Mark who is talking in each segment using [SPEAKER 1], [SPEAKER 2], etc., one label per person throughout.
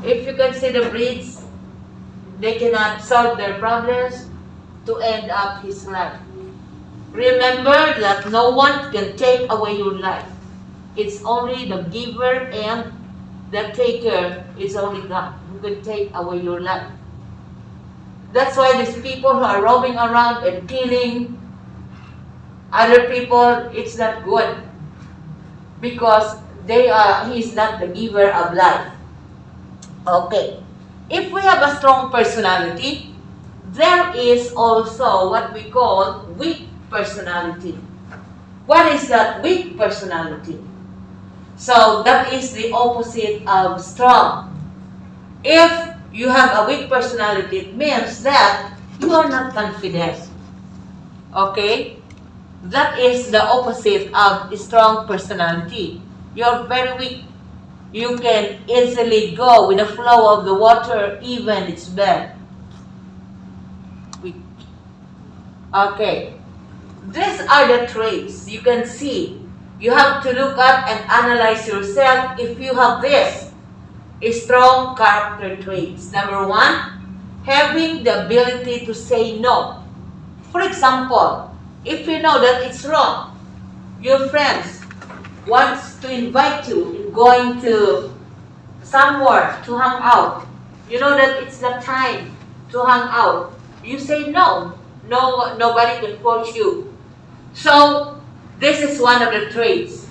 [SPEAKER 1] If you can see the breeds, they cannot solve their problems to end up his life. Remember that no one can take away your life. It's only the giver and the taker. It's only God who can take away your life. That's why these people who are roaming around and killing other people, it's not good. Because he's not the giver of life. Okay. If we have a strong personality, there is also what we call weak personality. What is that weak personality? So that is the opposite of strong. If you have a weak personality, it means that you are not confident. Okay? That is the opposite of strong personality. You're very weak. You can easily go with the flow of the water, even it's bad. Weak. Okay. These are the traits you can see. You have to look at and analyze yourself if you have this. Strong character traits. Number one, having the ability to say no. For example, if you know that it's wrong, your friends wants to invite you in going to somewhere to hang out. You know that it's not time to hang out. You say no. No, nobody can force you. So, this is one of the traits.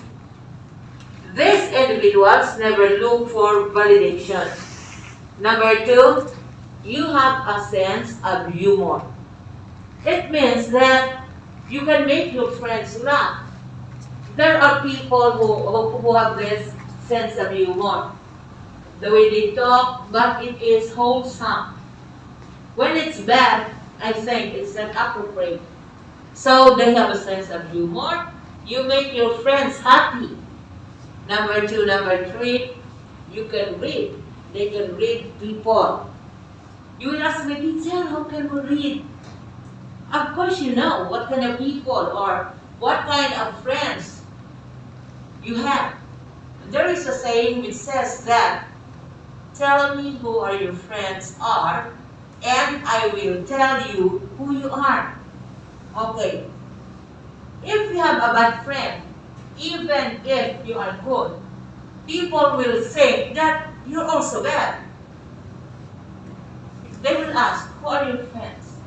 [SPEAKER 1] These individuals never look for validation. Number two, you have a sense of humor. It means that you can make your friends laugh. There are people who have this sense of humor. The way they talk, but it is wholesome. When it's bad, I think it's not appropriate. So they have a sense of humor. You make your friends happy. Number two, number three, you can read. They can read people. You will ask me, teacher, how can we read? Of course you know what kind of people or what kind of friends you have. There is a saying which says that, tell me who are your friends are, and I will tell you who you are. Okay. If you have a bad friend, even if you are good, people will say that you're also bad. They will ask, who are your friends?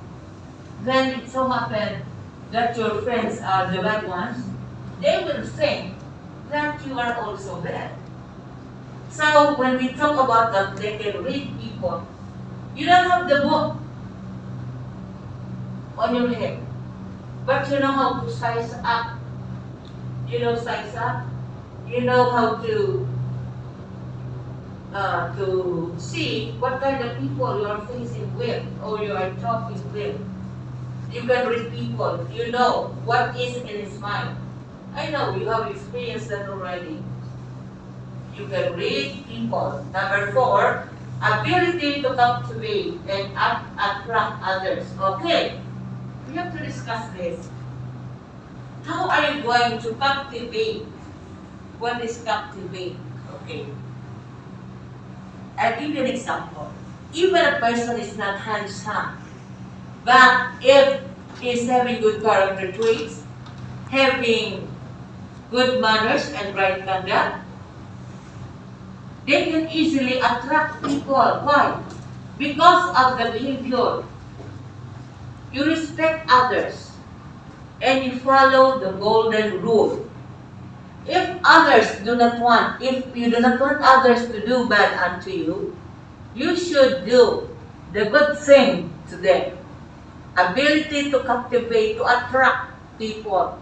[SPEAKER 1] Then it so happens that your friends are the bad ones. They will say that you are also bad. So when we talk about that, they can read people. You don't have the book on your head, but you know how to size up. You know size up. You know how to see what kind of people you are facing with or you are talking with. You can read people. You know what is in his mind. I know you have experienced that already. You can read people. Number four, ability to captivate and attract others. Okay, we have to discuss this. How are you going to captivate? What is captivate? Okay. I'll give you an example. Even a person is not handsome, but if he's having good character traits, having good manners and right conduct, they can easily attract people. Why? Because of the behavior. You respect others and you follow the golden rule. If you do not want others to do bad unto you, you should do the good thing to them. Ability to captivate, to attract people.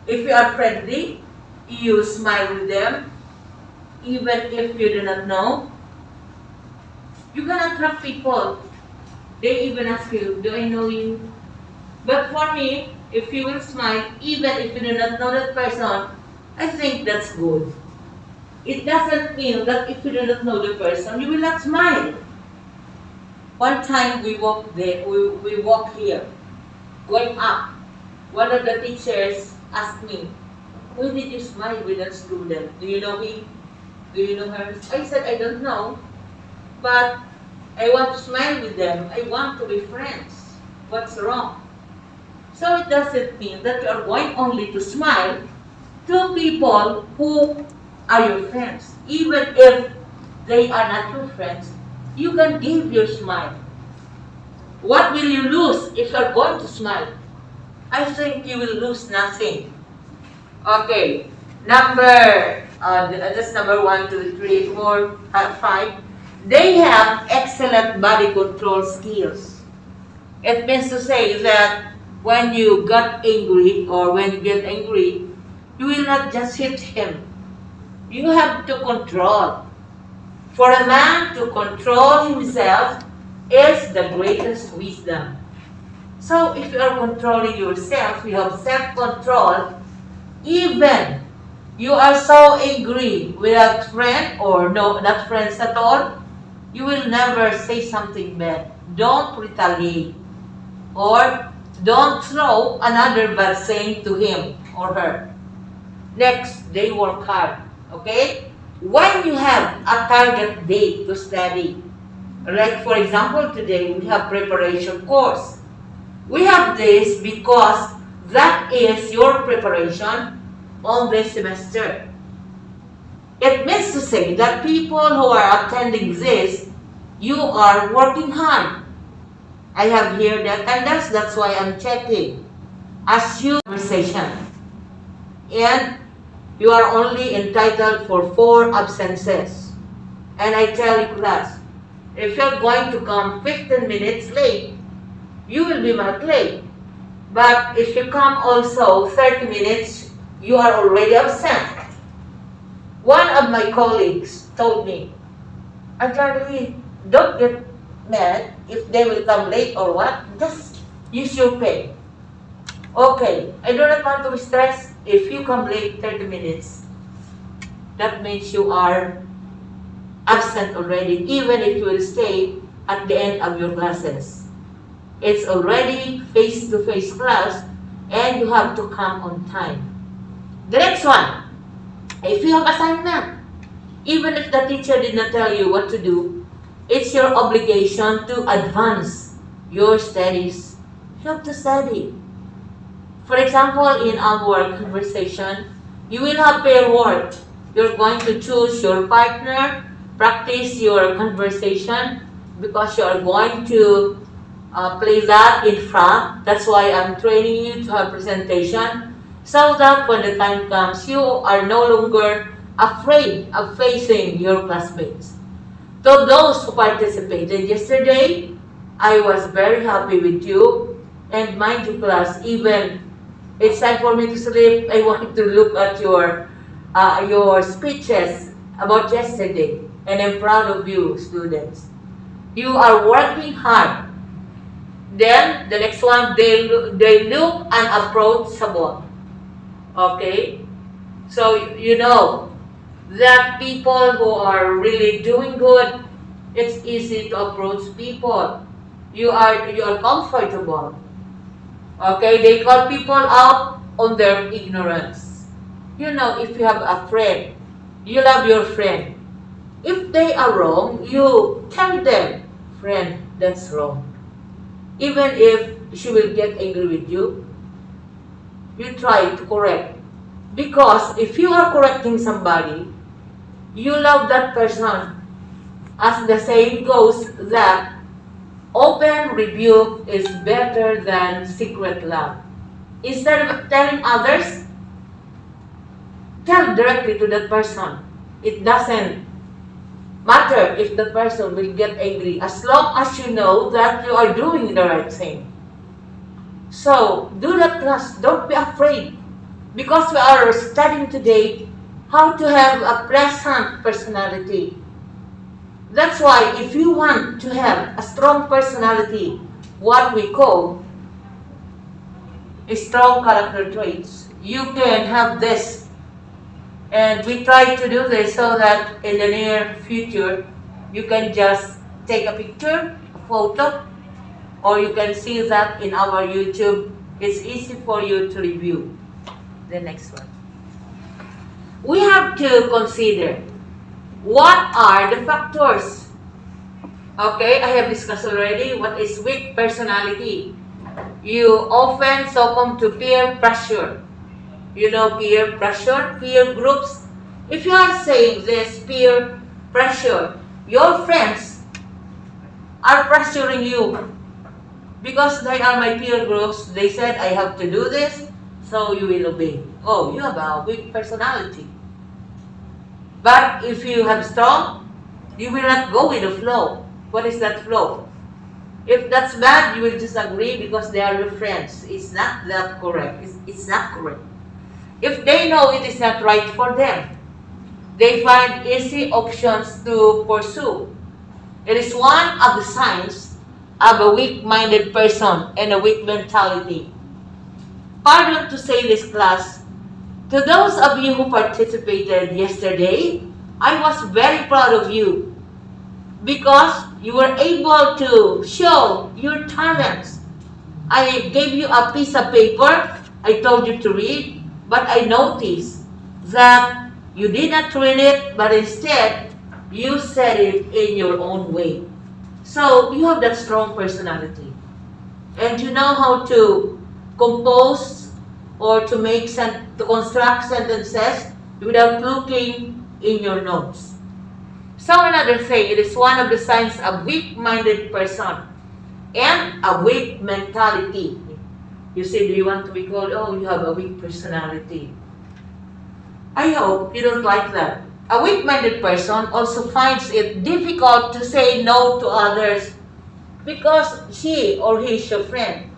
[SPEAKER 1] If you are friendly, you smile with them, even if you do not know. You can attract people. They even ask you, do I know you? But for me, if you will smile, even if you do not know that person, I think that's good. It doesn't mean that if you do not know the person, you will not smile. One time we walked here, going up. One of the teachers asked me, why did you smile with that student? Do you know him? Do you know her? I said, I don't know. but I want to smile with them. I want to be friends. What's wrong? So it doesn't mean that you are going only to smile to people who are your friends. Even if they are not your friends, you can give your smile. What will you lose if you are going to smile? I think you will lose nothing. Okay, that's number 1, 2, 3, 4, 5. They have excellent body control skills. It means to say that when you got angry or when you get angry, you will not just hit him. You have to control. For a man to control himself is the greatest wisdom. So if you are controlling yourself, you have self-control, even you are so angry with a friend or no, not friends at all, you will never say something bad. Don't retaliate or don't throw another bad saying to him or her. Next, they work hard. Okay? When you have a target date to study, like for example today we have preparation course. We have this because that is your preparation on this semester. It means to say that people who are attending this, you are working hard. I have here the attendance, that's why I'm checking. As you conversation. And you are only entitled for 4 absences. And I tell you class, if you're going to come 15 minutes late, you will be marked late. But if you come also 30 minutes, you are already absent. One of my colleagues told me, Ajarn, don't get mad if they will come late or what, just use your pay. Okay, I do not want to be stressed if you come late 30 minutes. That means you are absent already, even if you will stay at the end of your classes. It's already face-to-face class and you have to come on time. The next one, if you have assignment, even if the teacher did not tell you what to do, it's your obligation to advance your studies. You have to study. For example, in our conversation, you will have pair work. You're going to choose your partner, practice your conversation because you are going to play that in front. That's why I'm training you to have presentation so that when the time comes, you are no longer afraid of facing your classmates. To those who participated yesterday, I was very happy with you. And mind you class, even it's time for me to sleep, I want to look at your speeches about yesterday. And I'm proud of you, students. You are working hard. Then, the next one, they look unapproachable. Okay? So, you know that people who are really doing good, it's easy to approach people. You are comfortable. Okay? They call people out on their ignorance. You know, if you have a friend, you love your friend. If they are wrong, you tell them, friend, that's wrong. Even if she will get angry with you, you try to correct. Because if you are correcting somebody, you love that person. As the saying goes that open rebuke is better than secret love. Instead of telling others, tell directly to that person. It doesn't matter if the person will get angry as long as you know that you are doing the right thing. So, do that class. Don't be afraid. Because we are studying today how to have a pleasant personality. That's why if you want to have a strong personality, what we call a strong character traits, you can have this. And we try to do this so that in the near future, you can just take a picture, a photo, or you can see that in our YouTube. It's easy for you to review. The next one. We have to consider what are the factors Okay, I have discussed already what is weak personality. You often succumb to peer pressure. You know peer pressure, peer groups. If you are saying this peer pressure, your friends are pressuring you because they are my peer groups. They said I have to do this, so you will obey. Oh, you have a weak personality. But if you have strong, you will not go with the flow. What is that flow? If that's bad, you will just agree because they are your friends. It's not that correct. It's not correct. If they know it is not right for them, they find easy options to pursue. It is one of the signs of a weak-minded person and a weak mentality. Pardon to say this, class. To those of you who participated yesterday, I was very proud of you because you were able to show your talents. I gave you a piece of paper, I told you to read, but I noticed that you did not read it, but instead, you said it in your own way. So, you have that strong personality. And you know how to compose or to construct sentences without looking in your notes. So another thing, it is one of the signs of weak-minded person and a weak mentality. You say, do you want to be called, oh, you have a weak personality? I hope you don't like that. A weak-minded person also finds it difficult to say no to others because she or he is your friend.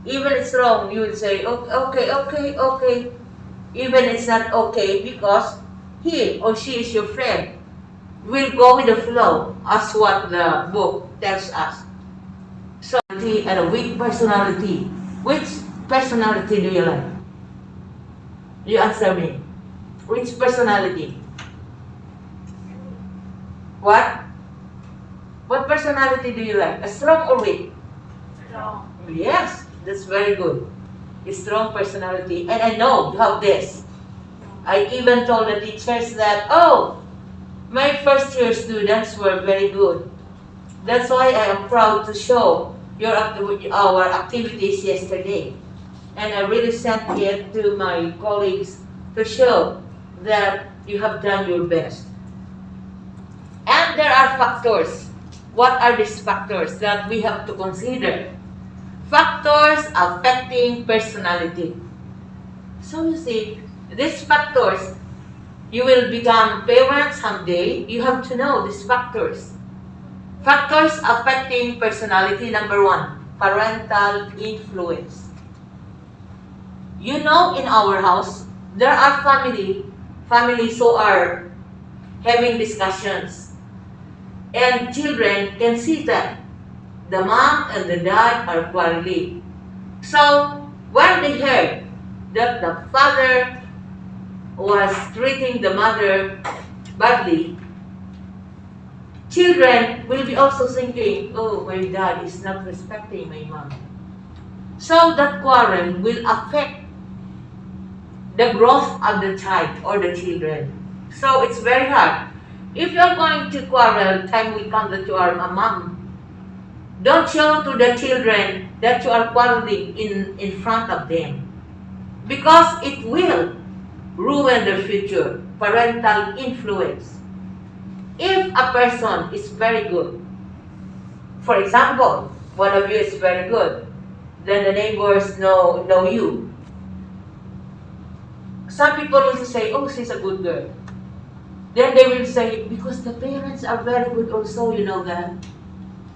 [SPEAKER 1] Even it's wrong, you will say, okay. Even it's not okay because he or she is your friend. Will go with the flow as what the book tells us. So, and a weak personality. Which personality do you like? You answer me. Which personality? What? What personality do you like? A strong or weak?
[SPEAKER 2] Strong.
[SPEAKER 1] Yes, that's very good. A strong personality. And I know you have this. I even told the teachers that, oh, my first year students were very good. That's why I am proud to show our activities yesterday. And I really sent it to my colleagues to show that you have done your best. And there are factors. What are these factors that we have to consider? Factors affecting personality. So you see, these factors, you will become parents someday, you have to know these factors. Factors affecting personality, number 1, parental influence. You know, in our house, there are families who are having discussions. And children can see that the mom and the dad are quarreling. So, when they heard that the father was treating the mother badly, children will be also thinking, oh, my dad is not respecting my mom. So that quarrel will affect the growth of the child or the children. So it's very hard. If you're going to quarrel, time will come that you are a mom. Don't show to the children that you are quarreling in front of them. Because it will ruin their future. Parental influence. If a person is very good, for example, one of you is very good, then the neighbors know you. Some people will say, oh, she's a good girl. Then they will say, because the parents are very good also, you know that.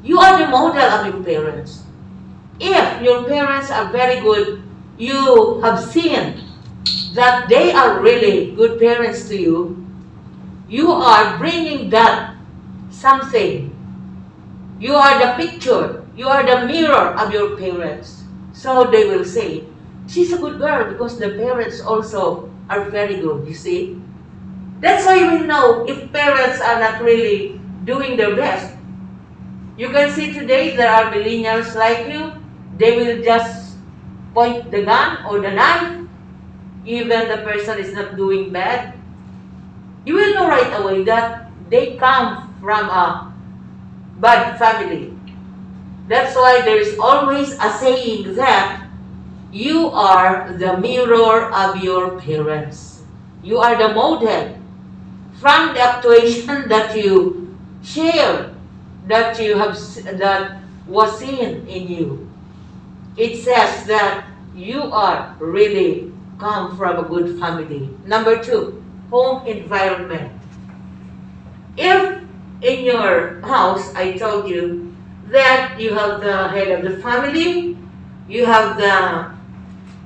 [SPEAKER 1] You are the model of your parents. If your parents are very good, you have seen that they are really good parents to you, you are bringing that something. You are the picture, you are the mirror of your parents. So they will say, she's a good girl because the parents also are very good, you see. That's why you will know if parents are not really doing their best. You can see today there are millennials like you, they will just point the gun or the knife, even the person is not doing bad. You will know right away that they come from a bad family. That's why there is always a saying that you are the mirror of your parents. You are the model. From the actuation that you share, that was seen in you, it says that you are really come from a good family. Number 2, home environment. If in your house, I told you that you have the head of the family, you have the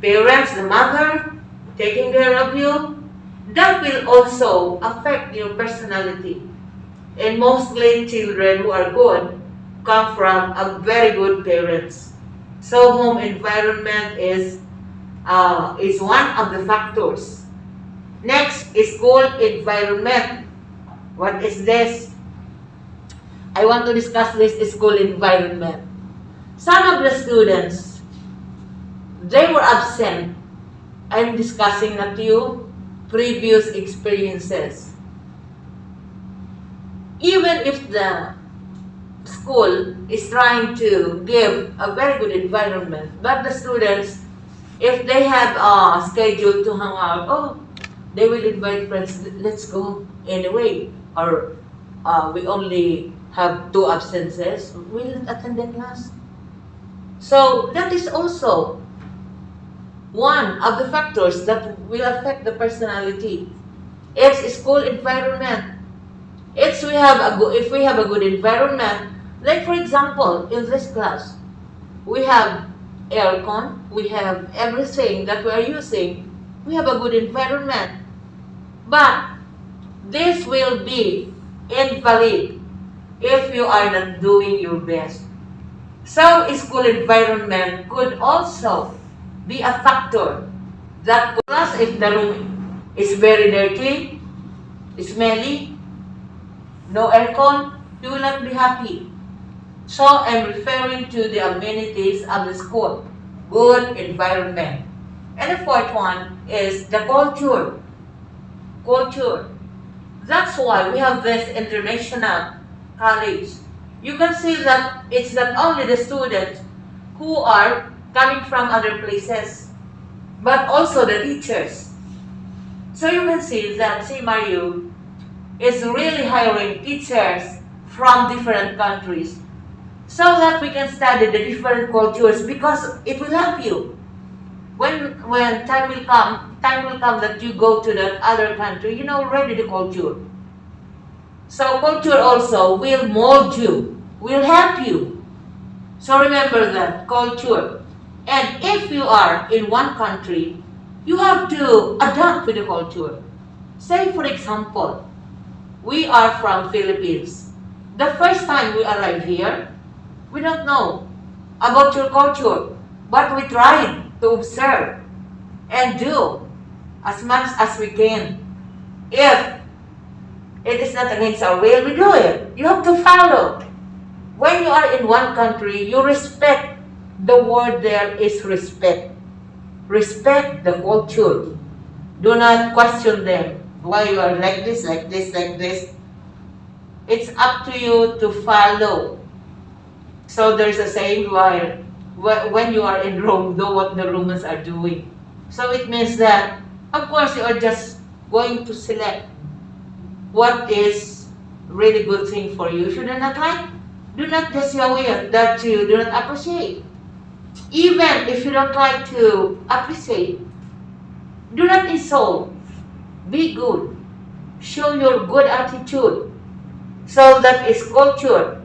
[SPEAKER 1] parents, the mother, taking care of you, that will also affect your personality. And mostly children who are good come from a very good parents. So home environment is one of the factors. Next is school environment. What is this? I want to discuss this school environment. Some of the students, they were absent. I'm discussing not you, previous experiences. Even if the school is trying to give a very good environment, but the students, if they have a schedule to hang out, they will invite friends, let's go anyway. Or we only have 2 absences, we will attend the class. So that is also one of the factors that will affect the personality. It's school environment. If we have a good environment, like for example, in this class, we have aircon, we have everything that we are using, we have a good environment. But this will be invalid if you are not doing your best. So school environment could also be a factor that, plus if the room is very dirty, smelly, no aircon, you will not be happy. So I'm referring to the amenities of the school, good environment. And the 4th one is the culture. Culture. That's why we have this international college. You can see that it's not only the students who are coming from other places, but also the teachers. So you can see that CMRU is really hiring teachers from different countries so that we can study the different cultures, because it will help you. When time will come that you go to that other country, you know already the culture. So culture also will mold you, will help you. So remember that, culture. And if you are in one country, you have to adapt with the culture. Say for example, we are from Philippines. The first time we arrive here, we don't know about your culture, but we try to observe and do as much as we can. If it is not against our will, we do it. You have to follow. When you are in one country, you respect. The word there is respect. Respect the culture. Do not question them. Why you are like this, like this, like this. It's up to you to follow. So there's a saying where when you are in Rome, do what the Romans are doing. So it means that, of course, you are just going to select what is really good thing for you. If you do not like, do not just show it that you do not appreciate. Even if you don't like to appreciate, do not insult. Be good. Show your good attitude. So that is culture.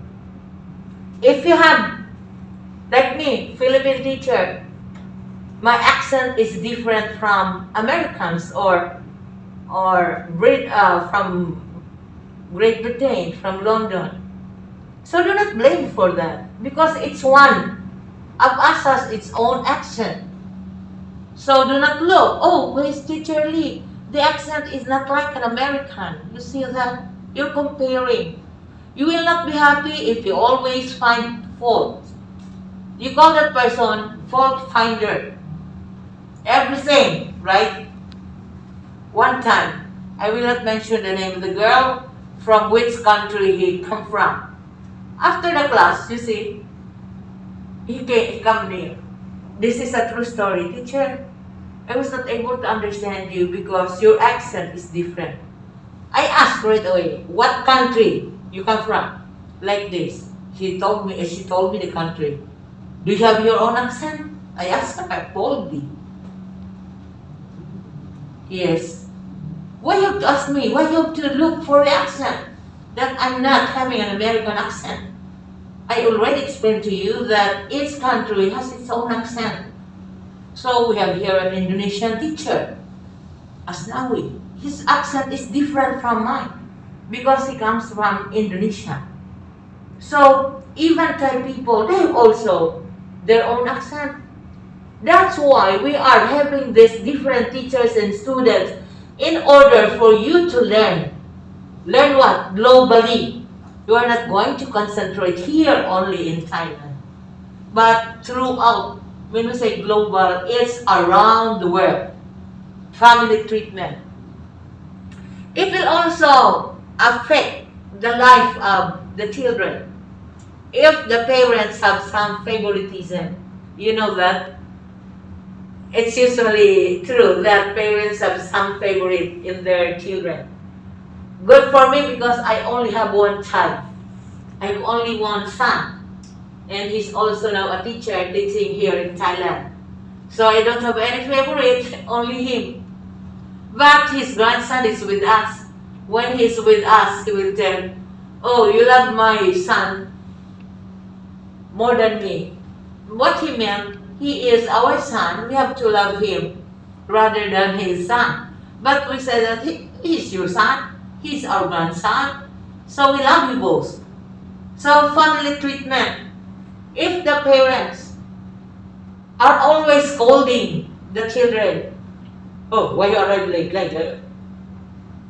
[SPEAKER 1] If you have, like me, Philippine teacher, my accent is different from Americans or from Great Britain, from London. So do not blame for that, because it's one of us has its own accent. So do not look, oh, where's Teacher Lee? The accent is not like an American. You see that? You're comparing. You will not be happy if you always find fault. You call that person fault finder. Everything, right? One time, I will not mention the name of the girl from which country he come from. After the class, you see, he come near. This is a true story. Teacher, I was not able to understand you because your accent is different. I asked right away, what country you come from? Like this. She told me the country. Do you have your own accent? I asked her boldly. Yes. Why you have to ask me? Why you have to look for the accent? That I'm not having an American accent. I already explained to you that each country has its own accent. So we have here an Indonesian teacher, Asnawi. His accent is different from mine because he comes from Indonesia. So even Thai people, they have also their own accent. That's why we are having these different teachers and students in order for you to learn. Learn what? Globally. You are not going to concentrate here only in Thailand, but throughout. When we say global, it's around the world. Family treatment. It will also affect the life of the children. If the parents have some favoritism, you know that it's usually true that parents have some favorite in their children. Good for me because I only have one child. I have only one son. And he's also now a teacher teaching here in Thailand. So I don't have any favorite, only him. But his grandson is with us. When he's with us, he will tell, oh, you love my son more than me. What he meant, he is our son, we have to love him rather than his son. But we say that he's your son, he's our grandson, so we love you both. So family treatment. If the parents are always scolding the children, oh, why you are like that?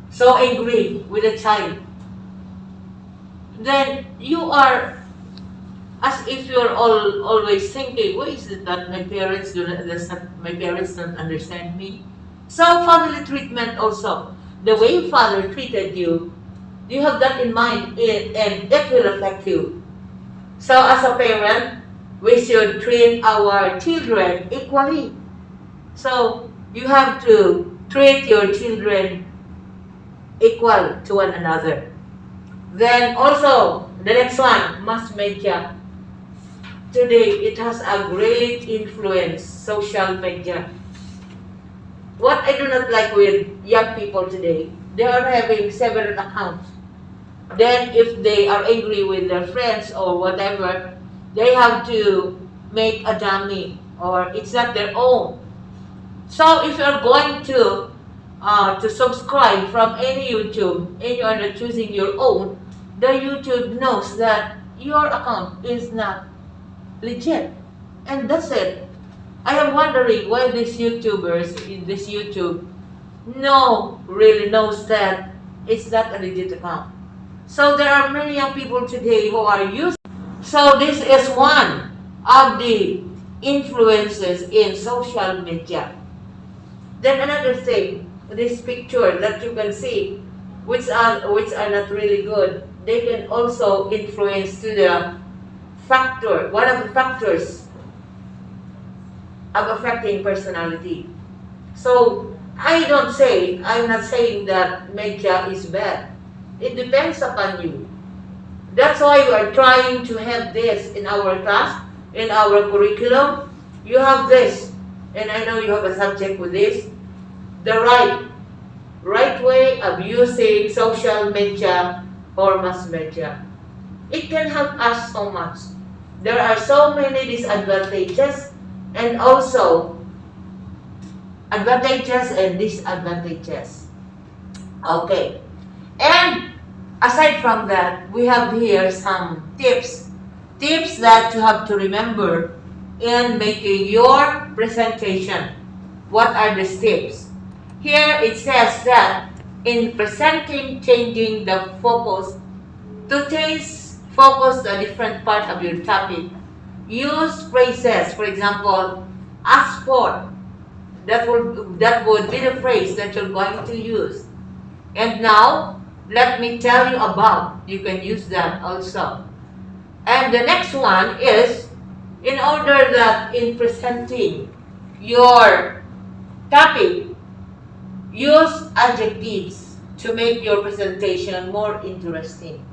[SPEAKER 1] So angry with the child, then you are as if you're always thinking, why is it that my parents don't understand me? So family treatment also, the way father treated you, you have that in mind, and that will affect you. So as a parent, we should treat our children equally. So you have to treat your children equal to one another. Then also, the next one, mass media. Today, it has a great influence, social media. What I do not like with young people today, they are having several accounts. Then if they are angry with their friends or whatever, they have to make a dummy or it's not their own. So if you're going to subscribe from any YouTube and you are not choosing your own, the YouTube knows that your account is not legit. And that's it. I am wondering why these YouTubers in this YouTube really knows that it's not a legit account. So there are many young people today who are using. So this is one of the influences in social media. Then another thing, this picture that you can see, which are not really good, they can also influence to the factor, one of the factors of affecting personality. So I'm not saying that media is bad. It depends upon you. That's why we are trying to have this in our class, in our curriculum. You have this, and I know you have a subject with this, the right way of using social media or mass media. It can help us so much. There are so many disadvantages and also advantages and disadvantages. Okay. And aside from that, we have here some tips that you have to remember in making your presentation. What are the tips? Here it says that in presenting, changing the focus to change focus to a different part of your topic. Use phrases, for example, ask for. That would be the phrase that you're going to use. And now, let me tell you about. You can use that also. And the next one is, in order that in presenting your topic, use adjectives to make your presentation more interesting.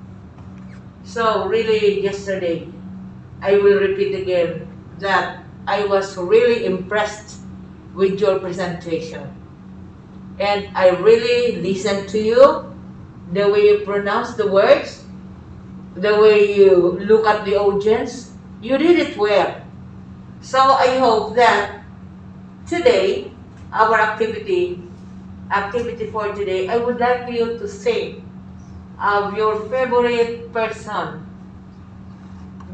[SPEAKER 1] So really yesterday, I will repeat again that I was really impressed with your presentation. And I really listened to you, the way you pronounce the words, the way you look at the audience. You did it well. So I hope that today, our activity for today, I would like you to think of your favorite person.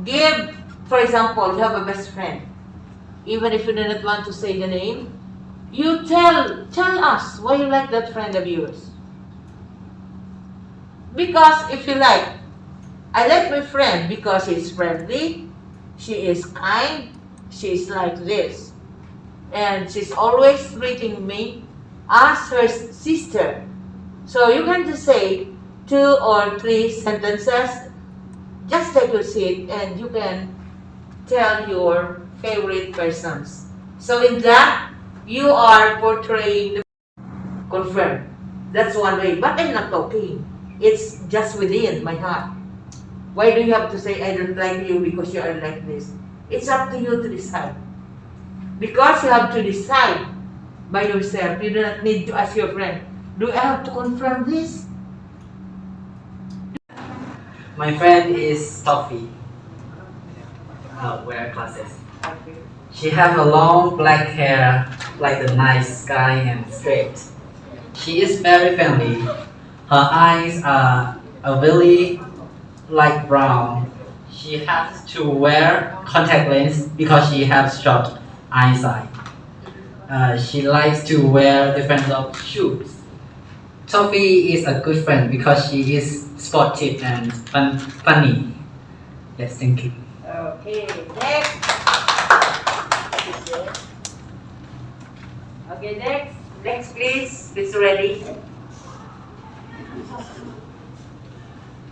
[SPEAKER 1] Give, for example, you have a best friend. Even if you do not want to say the name, you tell us why you like that friend of yours. Because if you like, I like my friend because she's friendly, she is kind, she's like this. And she's always treating me as her sister. So you can just say 2 or 3 sentences. Just take your seat and you can tell your favorite persons. So in that, you are portraying the confirm. That's one way. But I'm not talking. It's just within my heart. Why do you have to say I don't like you because you are like this? It's up to you to decide. Because you have to decide by yourself. You do not need to ask your friend, do I have to confirm this?
[SPEAKER 2] My friend is Toffee. Wear glasses. She has a long black hair like the night sky and straight. She is very friendly. Her eyes are a really light brown. She has to wear contact lens because she has short eyesight. She likes to wear different of shoes. Toffee is a good friend because she is sportive and funny. Yes, thank you.
[SPEAKER 1] Okay, next. Okay, next. Next, please. Please ready.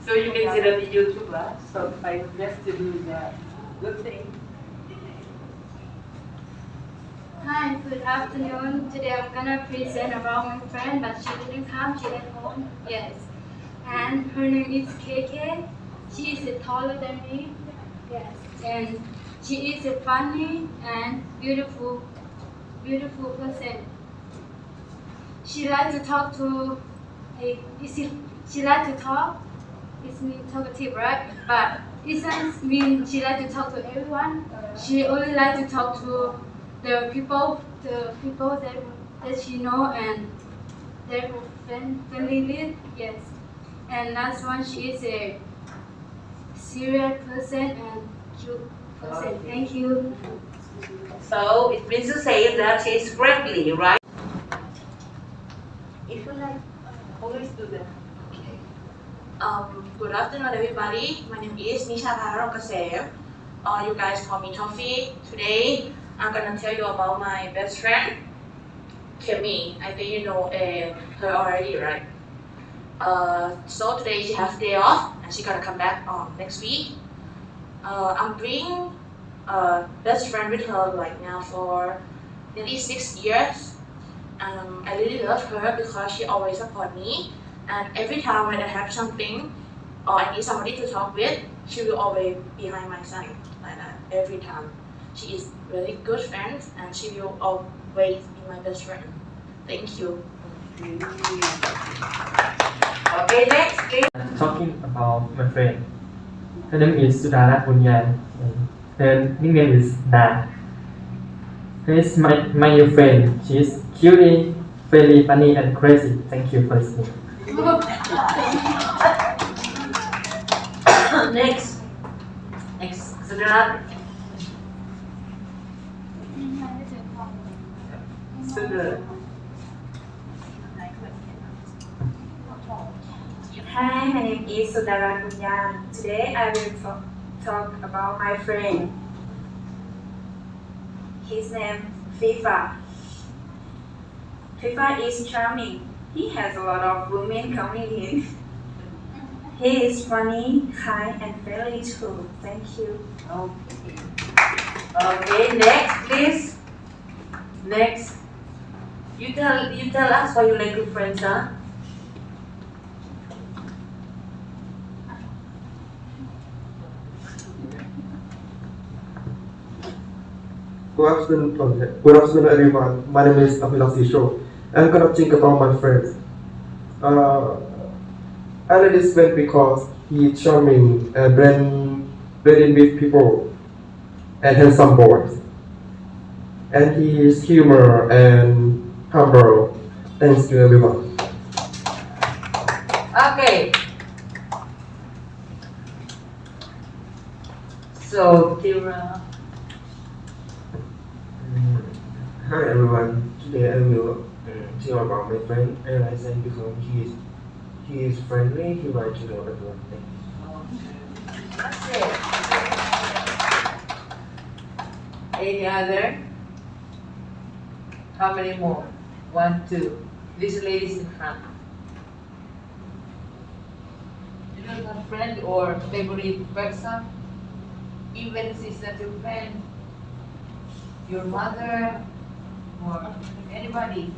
[SPEAKER 1] So you can see that the YouTuber. So I just to do the good thing.
[SPEAKER 3] Hi, good afternoon. Today I'm gonna present about my friend, but she didn't come. She's at home. Yes, and her name is KK. She is taller than me. Yes, and she is a funny and beautiful person. She likes to talk to. She likes to talk. It's mean talkative, right? But it doesn't mean she likes to talk to everyone. She only likes to talk to the people that she know and they're friendly with. Yes, and last one, she is a serious person and cute person. Thank you.
[SPEAKER 1] So it means to say that she is friendly, right? If you like, always do that.
[SPEAKER 4] Good afternoon, everybody. My name is Nisha Kasem. You guys call me Toffee. Today, I'm gonna tell you about my best friend, Kimmy. I think you know her already, right? So today she has day off, and she's gonna come back next week. I'm being best friend with her right now for nearly 6 years. I really love her because she always support me. And every time when I have something or I need somebody to talk with, she will always be behind my side like that every time. She is really good friend and she will always be my best friend. Thank you.
[SPEAKER 1] Okay, next, please.
[SPEAKER 5] Talking about my friend. Her name is Sudara Punyan. Her nickname is Da. Her is my new friend. She is cute, friendly, funny, and crazy. Thank you for listening.
[SPEAKER 1] Next, Sudra.
[SPEAKER 6] Hi, my name is Sudara Kunyan. Today I will talk about my friend. His name FIFA. FIFA is charming. He has a lot of women coming in. He is funny, kind, and friendly too. Thank you.
[SPEAKER 1] Okay. Okay, next please. Next. You tell us why you like your friends, huh?
[SPEAKER 5] Good afternoon, everyone. My name is Abhilash Show. I'm gonna think about my friends. I like this friend because he's charming and blending with people and handsome boys. And he is humor and humble. Thanks to everyone.
[SPEAKER 1] Okay. So, Kira.
[SPEAKER 5] Hi everyone. Today I will tell about my friend. I like him because he is friendly. He likes to know everyone. Thank you.
[SPEAKER 1] That's it. Any other? How many more? 1, 2. This lady's in front. You don't have friend or favorite person? Even if she's not your friend, your mother, or anybody.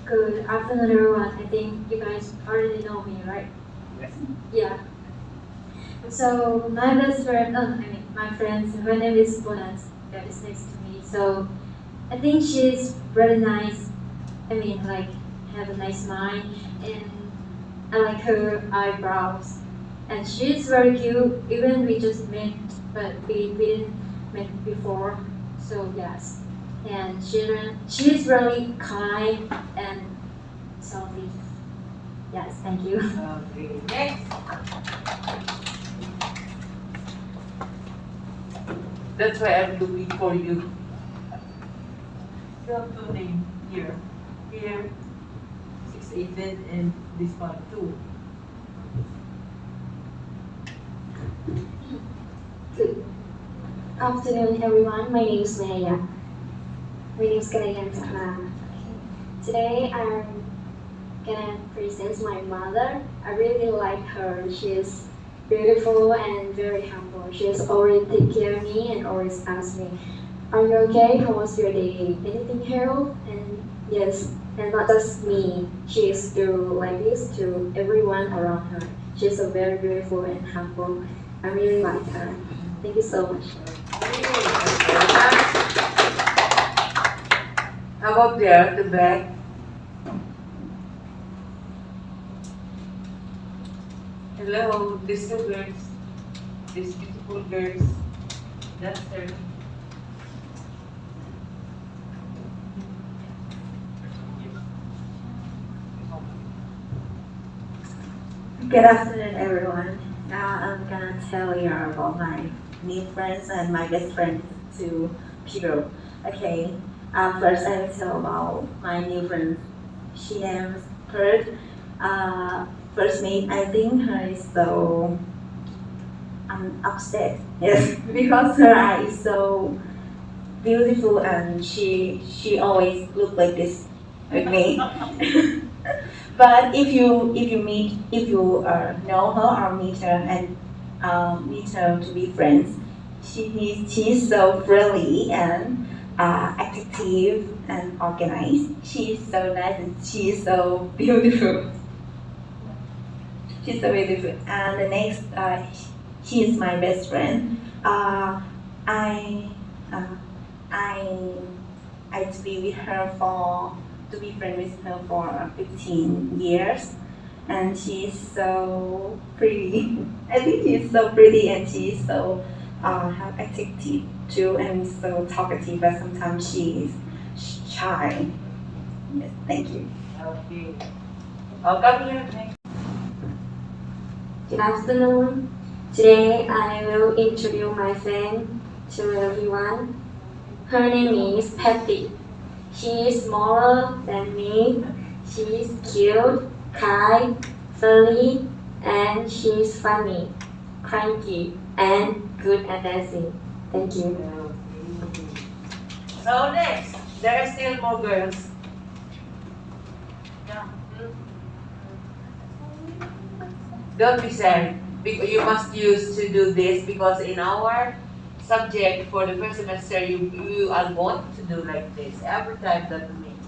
[SPEAKER 3] Good afternoon, everyone. I think you guys already know me, right?
[SPEAKER 1] Yes.
[SPEAKER 3] Yeah. So my best friend, my friend, her name is Bonat. That is next to me. So I think she's really nice. Have a nice mind, and I like her eyebrows. And she's very cute. Even we just met, but we didn't met before. So yes, and she's really kind and selfish. Yes, thank you.
[SPEAKER 1] Okay, next. That's why I'm looking for you. You have 2 names here. Here, 618, and this one too.
[SPEAKER 3] Good afternoon, everyone. My name is Leah. My name is Kanayan. Today I'm gonna present my mother. I really like her. She's beautiful and very humble. She's always take care of me and always ask me, "Are you okay? How was your day? Anything help?" And yes, and not just me. She is do like this to everyone around her. She's so very beautiful and humble. I really like her. Thank you so much.
[SPEAKER 1] How about there, at the back? Hello, these 2 girls. These beautiful girls. That's her.
[SPEAKER 7] Good afternoon, everyone. Now I'm gonna tell you about my new friends and my best friend, 2 people. Okay. First I will tell about my new friend. She named Kurt. First meet, I think her is so upset. Yes, because her eye is so beautiful and she always look like this with me. But if you know her or meet her and meet her to be friends, she's so friendly and active and organized. She's so nice and she's so beautiful. She's so beautiful. And the next, she is my best friend. I to be with her to be friends with her for 15 years, and she's so pretty. I think she's so pretty and she's so have active too and so talkative, but sometimes she's shy. Yes, thank you.
[SPEAKER 1] Okay. I'll come here next.
[SPEAKER 3] Good afternoon. Today I will introduce my friend to everyone. Her name is Patty. She is smaller than me. She is cute, kind, friendly, and she is funny, cranky, and good at dancing. Thank you.
[SPEAKER 1] So next, there are still more girls. Don't be sad. You must use to do this because in our subject for the first semester, you are going to do like this every time that we meet.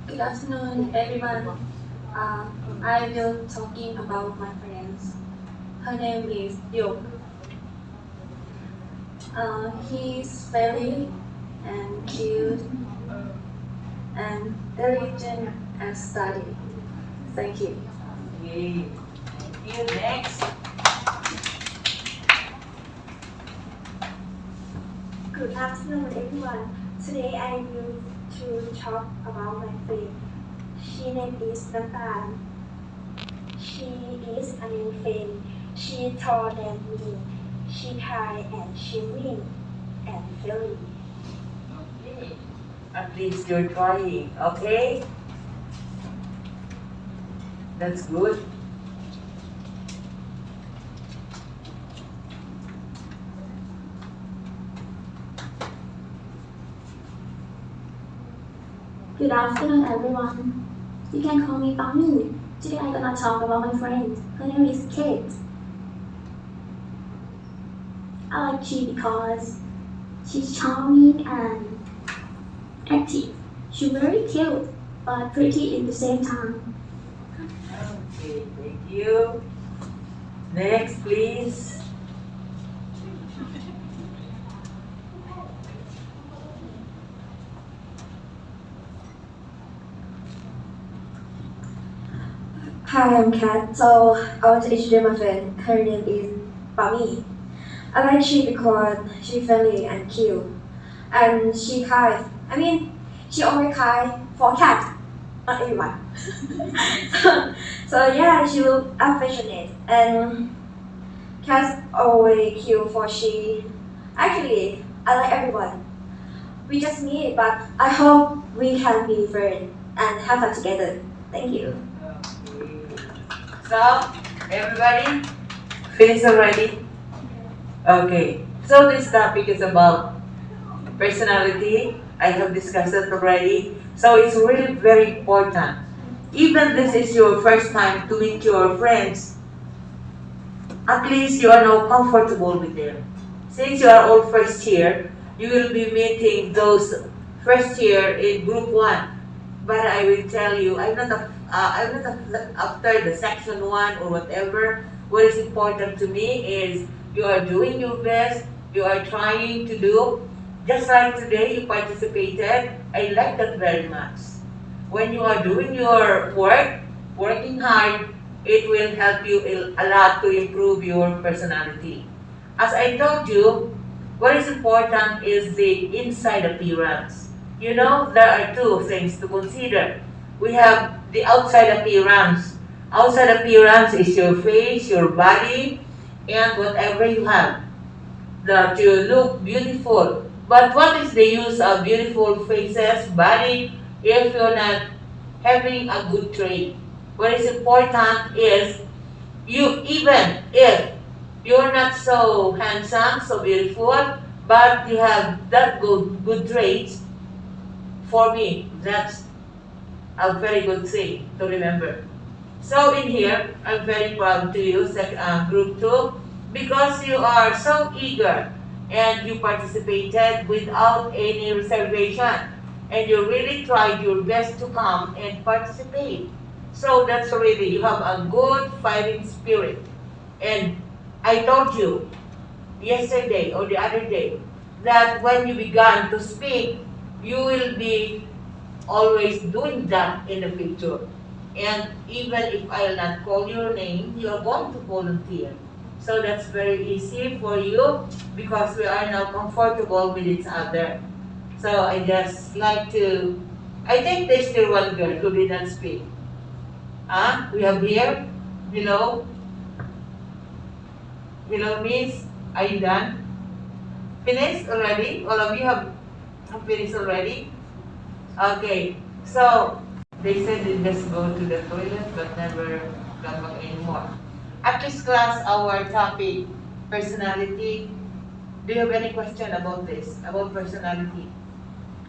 [SPEAKER 8] Good afternoon, everyone. I will talking about my friends. Her name is Yo. He's very and cute and diligent and study. Thank you.
[SPEAKER 1] Okay. Thank you. Next.
[SPEAKER 9] Good afternoon, everyone. Today I will to talk about my friend. She name is Nathan. She is a new friend. She taller than me. She kind and she mean and friendly.
[SPEAKER 1] Okay. At least you're trying. Okay. That's good.
[SPEAKER 10] Good afternoon, everyone. You can call me Tommy. Today I'm gonna talk about my friend. Her name is Kate. I like she because she's charming and active. She's very cute, but pretty at the same time.
[SPEAKER 1] Okay, thank you. Next, please.
[SPEAKER 6] Hi, I'm Kat. So I want to introduce my friend. Her name is Pami. I like she because she friendly and cute, and she kind. She always kind for cat, not everyone. so yeah, she look affectionate and cat's always cute for she. Actually, I like everyone. We just meet, but I hope we can be friends and have fun together. Thank you.
[SPEAKER 1] So, everybody, finished already? Okay. So this topic is about personality. I have discussed it already. So it's really very important. Even this is your first time to meet your friends, at least you are now comfortable with them. Since you are all first year, you will be meeting those first year in group 1. But I will tell you, I'm not after the section 1 or whatever. What is important to me is you are doing your best, you are trying to do. Just like today, you participated. I like that very much. When you are doing your work, working hard, it will help you a lot to improve your personality. As I told you, what is important is the inside appearance. You know, there are two things to consider. We have the outside appearance. Outside appearance is your face, your body, and whatever you have. That you look beautiful. But what is the use of beautiful faces, body, if you're not having a good trait? What is important is you, even if you're not so handsome, so beautiful, but you have that good traits, for me, that's a very good thing to remember. So in here, I'm very proud to you, group 2, because you are so eager and you participated without any reservation and you really tried your best to come and participate. So that's really, you have a good fighting spirit. And I told you yesterday or the other day that when you began to speak, you will be always doing that in the future. And even if I'll not call your name, you are going to volunteer. So that's very easy for you because we are now comfortable with each other. So I just like to, I think there's still one girl who did not speak. We have here, below means, are you done? Finished already? All of you have finished already? Okay, so they said they just go to the toilet but never come back anymore. At this class, our topic, personality. Do you have any question about this, about personality?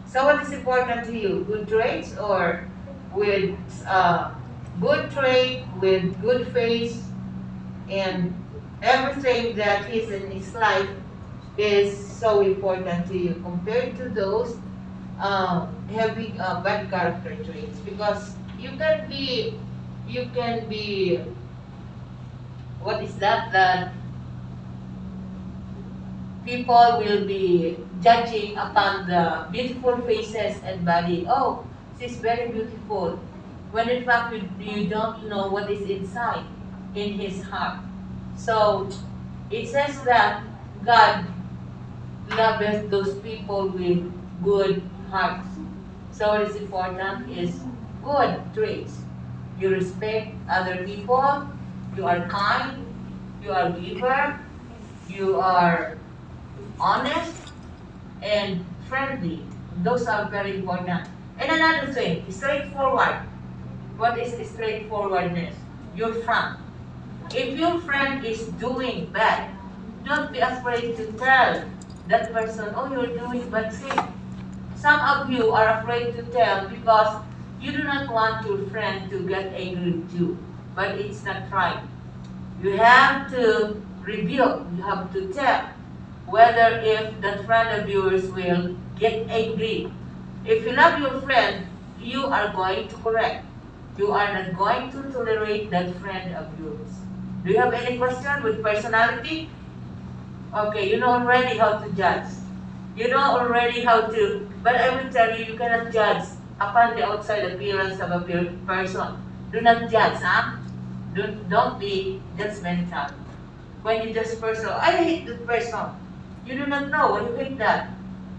[SPEAKER 1] So what is important to you? Good traits or with good trait, with good face, and everything that is in his life is so important to you compared to those having bad character traits, because you can be what is that people will be judging upon the beautiful faces and body. Oh, she's very beautiful, when in fact you don't know what is inside in his heart. So it says that God loves those people with good hearts. So what is important is good traits. You respect other people, you are kind, you are giver, you are honest, and friendly. Those are very important. And another thing, straightforward. What is straightforwardness? Your friend. If your friend is doing bad, don't be afraid to tell that person, oh, you're doing bad thing. Some of you are afraid to tell because you do not want your friend to get angry with you. But it's not right. You have to rebuke, you have to tell whether if that friend of yours will get angry. If you love your friend, you are going to correct. You are not going to tolerate that friend of yours. Do you have any question with personality? Okay, you know already how to judge. You know already how to, but I will tell you, you cannot judge upon the outside appearance of a person. Do not judge, huh? Don't be judgmental. When you judge person, I hate that person. You do not know why you hate that.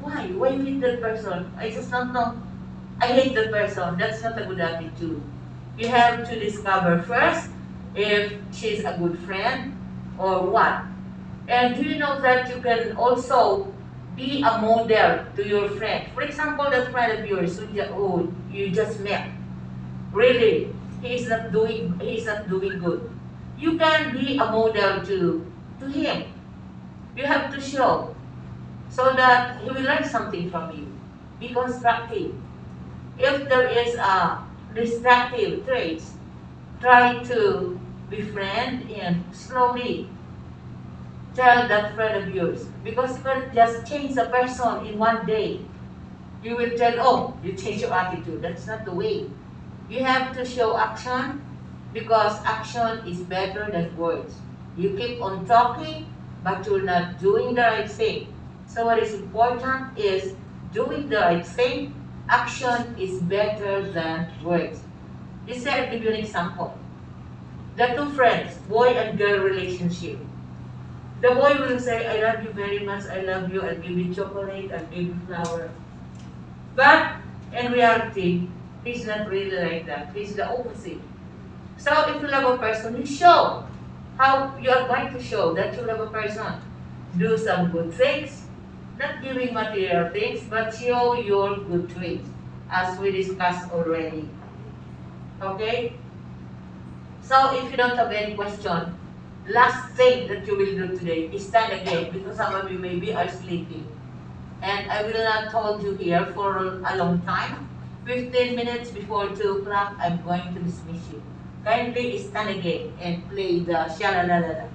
[SPEAKER 1] Why? Why you hate that person? I just don't know. I hate that person. That's not a good attitude. You have to discover first if she's a good friend or what. And do you know that you can also be a model to your friend? For example, that friend of yours who you just met. Really, he's not doing good. You can be a model to him. You have to show so that he will learn something from you. Be constructive. If there is a destructive traits, try to befriend and slowly tell that friend of yours. Because you can't just change a person in one day. You will tell, oh, you change your attitude. That's not the way. You have to show action, because action is better than words. You keep on talking, but you're not doing the right thing. So what is important is doing the right thing. Action is better than words. Let's say I'll give you an example. The two friends, boy and girl relationship. The boy will say, I love you very much, I love you, I'll give you chocolate, I'll give you flower. But in reality, he's not really like that. He's the opposite. So if you love a person, you show how you are going to show that you love a person. Do some good things, not giving material things, but show your good traits, as we discussed already. Okay? So if you don't have any question, last thing that you will do today is stand again, because some of you maybe are sleeping. And I will not hold you here for a long time. 15 minutes before 2 o'clock, I'm going to dismiss you. Kindly stand again and play the sha-la-la-la-la.